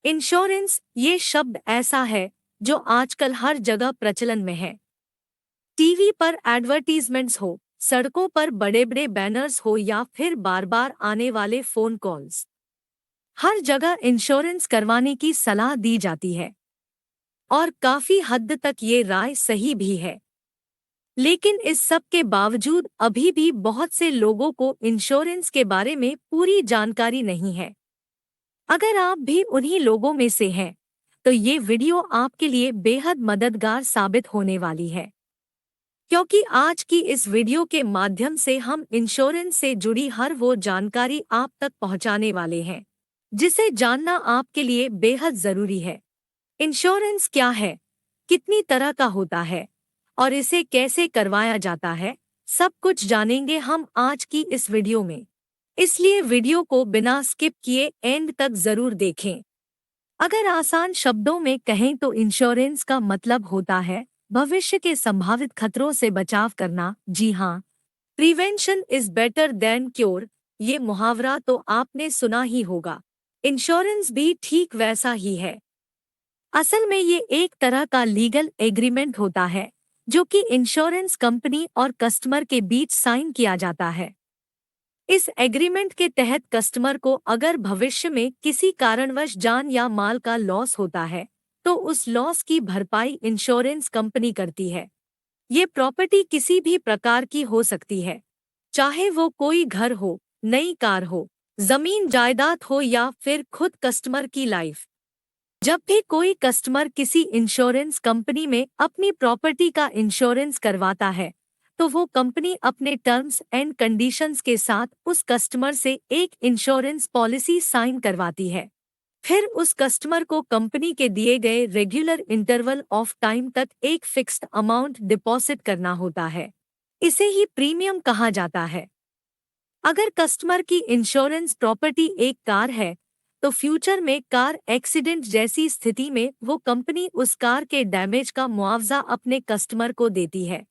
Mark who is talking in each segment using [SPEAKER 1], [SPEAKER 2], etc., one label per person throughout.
[SPEAKER 1] Insurance ये शब्द ऐसा है जो आजकल हर जगह प्रचलन में है। टीवी पर एडवर्टीजमेंट्स हो, सड़कों पर बड़े बड़े बैनर्स हो या फिर बार बार आने वाले फोन कॉल्स, हर जगह इंश्योरेंस करवाने की सलाह दी जाती है। और काफी हद तक ये राय सही भी है। लेकिन इस सब के बावजूद अभी भी बहुत से लोगों को इंश्योरेंस के बारे में पूरी जानकारी नहीं है। अगर आप भी उन्हीं लोगों में से हैं, तो ये वीडियो आपके लिए बेहद मददगार साबित होने वाली है। क्योंकि आज की इस वीडियो के माध्यम से हम इंश्योरेंस से जुड़ी हर वो जानकारी आप तक पहुंचाने वाले हैं, जिसे जानना आपके लिए बेहद जरूरी है। इंश्योरेंस क्या है, कितनी तरह का होता है और इसे कैसे करवाया जाता है, सब कुछ जानेंगे हम आज की इस वीडियो में। इसलिए वीडियो को बिना स्किप किए एंड तक जरूर देखें। अगर आसान शब्दों में कहें तो इंश्योरेंस का मतलब होता है भविष्य के संभावित खतरों से बचाव करना। जी हाँ, prevention is better than cure, ये मुहावरा तो आपने सुना ही होगा। इंश्योरेंस भी ठीक वैसा ही है। असल में ये एक तरह का लीगल एग्रीमेंट होता है जो कि इंश्योरेंस कंपनी और कस्टमर के बीच साइन किया जाता है। इस एग्रीमेंट के तहत कस्टमर को अगर भविष्य में किसी कारणवश जान या माल का लॉस होता है, तो उस लॉस की भरपाई इंश्योरेंस कंपनी करती है। ये प्रॉपर्टी किसी भी प्रकार की हो सकती है, चाहे वो कोई घर हो, नई कार हो, जमीन जायदाद हो या फिर खुद कस्टमर की लाइफ। जब भी कोई कस्टमर किसी इंश्योरेंस कंपनी में अपनी प्रॉपर्टी का इंश्योरेंस करवाता है, तो वो कंपनी अपने टर्म्स एंड कंडीशंस के साथ उस कस्टमर से एक इंश्योरेंस पॉलिसी साइन करवाती है। फिर उस कस्टमर को कंपनी के दिए गए रेगुलर इंटरवल ऑफ टाइम तक एक फिक्स्ड अमाउंट डिपॉजिट करना होता है। इसे ही प्रीमियम कहा जाता है। अगर कस्टमर की इंश्योरेंस प्रॉपर्टी एक कार है, तो फ्यूचर में कार एक्सीडेंट जैसी स्थिति में वो कंपनी उस कार के डैमेज का मुआवजा अपने कस्टमर को देती है।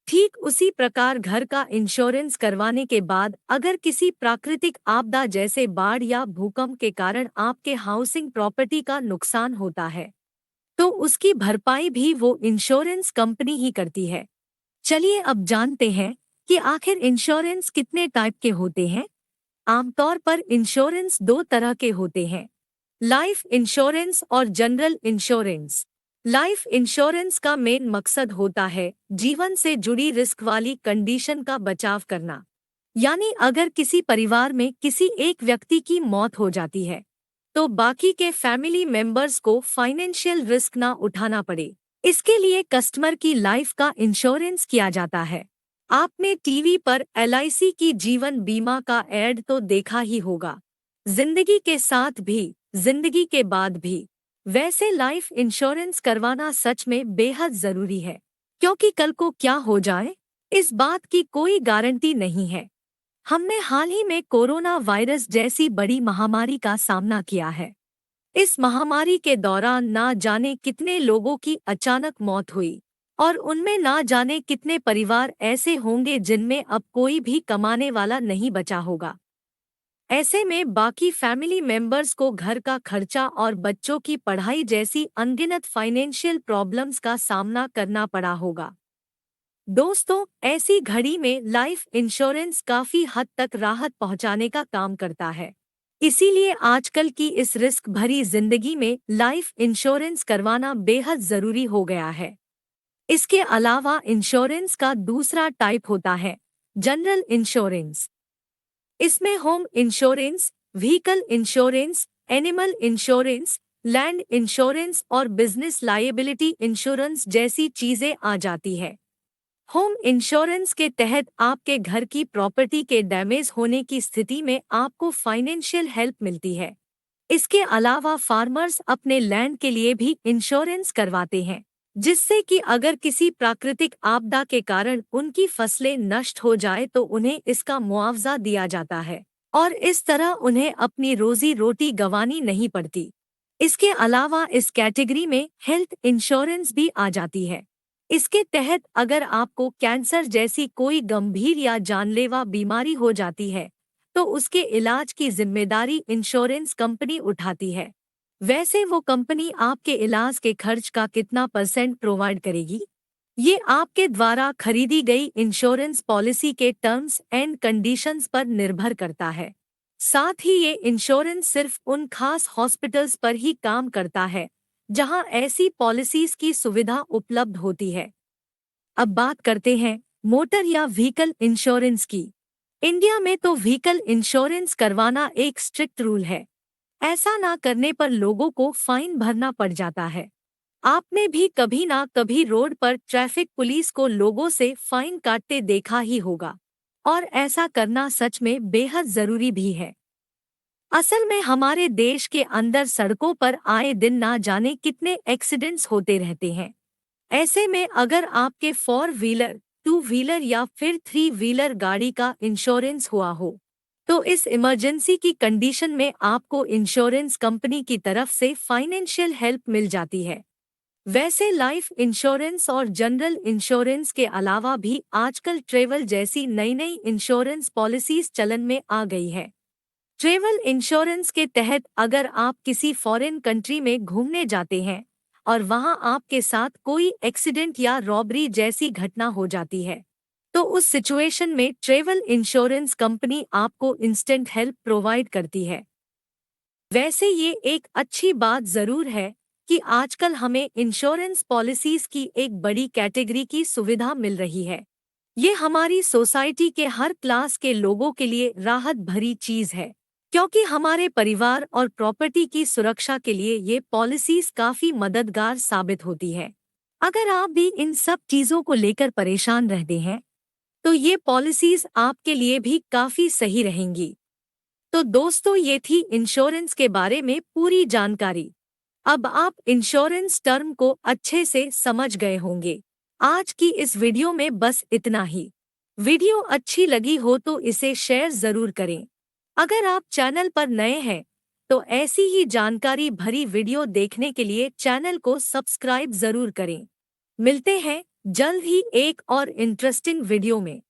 [SPEAKER 1] ठीक उसी प्रकार घर का इंश्योरेंस करवाने के बाद अगर किसी प्राकृतिक आपदा जैसे बाढ़ या भूकंप के कारण आपके हाउसिंग प्रॉपर्टी का नुकसान होता है, तो उसकी भरपाई भी वो इंश्योरेंस कंपनी ही करती है। चलिए अब जानते हैं कि आखिर इंश्योरेंस कितने टाइप के होते हैं। आमतौर पर इंश्योरेंस दो तरह के होते हैं, लाइफ इंश्योरेंस और जनरल इंश्योरेंस। लाइफ इंश्योरेंस का मेन मकसद होता है जीवन से जुड़ी रिस्क वाली कंडीशन का बचाव करना। यानी अगर किसी परिवार में किसी एक व्यक्ति की मौत हो जाती है, तो बाकी के फैमिली मेंबर्स को फाइनेंशियल रिस्क ना उठाना पड़े, इसके लिए कस्टमर की लाइफ का इंश्योरेंस किया जाता है। आपने टीवी पर एलआईसी की जीवन बीमा का ऐड तो देखा ही होगा, जिंदगी के साथ भी, जिंदगी के बाद भी। वैसे लाइफ इंश्योरेंस करवाना सच में बेहद जरूरी है, क्योंकि कल को क्या हो जाए, इस बात की कोई गारंटी नहीं है। हमने हाल ही में कोरोना वायरस जैसी बड़ी महामारी का सामना किया है। इस महामारी के दौरान ना जाने कितने लोगों की अचानक मौत हुई, और उनमें ना जाने कितने परिवार ऐसे होंगे जिनमें अब कोई भी कमाने वाला नहीं बचा होगा। ऐसे में बाकी फैमिली मेंबर्स को घर का खर्चा और बच्चों की पढ़ाई जैसी अनगिनत फाइनेंशियल प्रॉब्लम्स का सामना करना पड़ा होगा। दोस्तों, ऐसी घड़ी में लाइफ इंश्योरेंस काफी हद तक राहत पहुंचाने का काम करता है। इसीलिए आजकल की इस रिस्क भरी जिंदगी में लाइफ इंश्योरेंस करवाना बेहद जरूरी हो गया है। इसके अलावा इंश्योरेंस का दूसरा टाइप होता है जनरल इंश्योरेंस। इसमें home insurance, vehicle insurance, animal insurance, land insurance और बिजनेस लायबिलिटी इंश्योरेंस जैसी चीजें आ जाती है। होम इंश्योरेंस के तहत आपके घर की प्रॉपर्टी के डैमेज होने की स्थिति में आपको फाइनेंशियल हेल्प मिलती है। इसके अलावा फार्मर्स अपने लैंड के लिए भी इंश्योरेंस करवाते हैं, जिससे कि अगर किसी प्राकृतिक आपदा के कारण उनकी फसलें नष्ट हो जाए तो उन्हें इसका मुआवजा दिया जाता है और इस तरह उन्हें अपनी रोजी रोटी गंवानी नहीं पड़ती। इसके अलावा इस कैटेगरी में हेल्थ इंश्योरेंस भी आ जाती है। इसके तहत अगर आपको कैंसर जैसी कोई गंभीर या जानलेवा बीमारी हो जाती है, तो उसके इलाज की जिम्मेदारी इंश्योरेंस कंपनी उठाती है। वैसे वो कंपनी आपके इलाज के खर्च का कितना % प्रोवाइड करेगी, ये आपके द्वारा खरीदी गई इंश्योरेंस पॉलिसी के टर्म्स एंड कंडीशंस पर निर्भर करता है। साथ ही ये इंश्योरेंस सिर्फ उन खास हॉस्पिटल्स पर ही काम करता है जहां ऐसी पॉलिसीज की सुविधा उपलब्ध होती है। अब बात करते हैं मोटर या व्हीकल इंश्योरेंस की। इंडिया में तो व्हीकल इंश्योरेंस करवाना एक स्ट्रिक्ट रूल है। ऐसा ना करने पर लोगों को फाइन भरना पड़ जाता है। आपने भी कभी ना कभी रोड पर ट्रैफिक पुलिस को लोगों से फाइन काटते देखा ही होगा, और ऐसा करना सच में बेहद जरूरी भी है। असल में हमारे देश के अंदर सड़कों पर आए दिन ना जाने कितने एक्सीडेंट्स होते रहते हैं। ऐसे में अगर आपके 4 व्हीलर, 2 व्हीलर या फिर 3 व्हीलर गाड़ी का इंश्योरेंस हुआ हो, तो इस इमरजेंसी की कंडीशन में आपको इंश्योरेंस कंपनी की तरफ से फाइनेंशियल हेल्प मिल जाती है। वैसे लाइफ इंश्योरेंस और जनरल इंश्योरेंस के अलावा भी आजकल ट्रेवल जैसी नई नई इंश्योरेंस पॉलिसीज चलन में आ गई है। ट्रेवल इंश्योरेंस के तहत अगर आप किसी फॉरेन कंट्री में घूमने जाते हैं और वहां आपके साथ कोई एक्सीडेंट या रॉबरी जैसी घटना हो जाती है, तो उस सिचुएशन में ट्रेवल इंश्योरेंस कंपनी आपको इंस्टेंट हेल्प प्रोवाइड करती है। वैसे ये एक अच्छी बात जरूर है कि आजकल हमें इंश्योरेंस पॉलिसीज की एक बड़ी कैटेगरी की सुविधा मिल रही है। ये हमारी सोसाइटी के हर क्लास के लोगों के लिए राहत भरी चीज है, क्योंकि हमारे परिवार और प्रॉपर्टी की सुरक्षा के लिए ये पॉलिसीज काफी मददगार साबित होती है। अगर आप भी इन सब चीजों को लेकर परेशान रहते हैं, तो ये पॉलिसीज आपके लिए भी काफी सही रहेंगी। तो दोस्तों, ये थी इंश्योरेंस के बारे में पूरी जानकारी। अब आप इंश्योरेंस टर्म को अच्छे से समझ गए होंगे। आज की इस वीडियो में बस इतना ही। वीडियो अच्छी लगी हो तो इसे शेयर जरूर करें। अगर आप चैनल पर नए हैं तो ऐसी ही जानकारी भरी वीडियो देखने के लिए चैनल को सब्सक्राइब जरूर करें। मिलते हैं जल्द ही एक और इंटरेस्टिंग वीडियो में।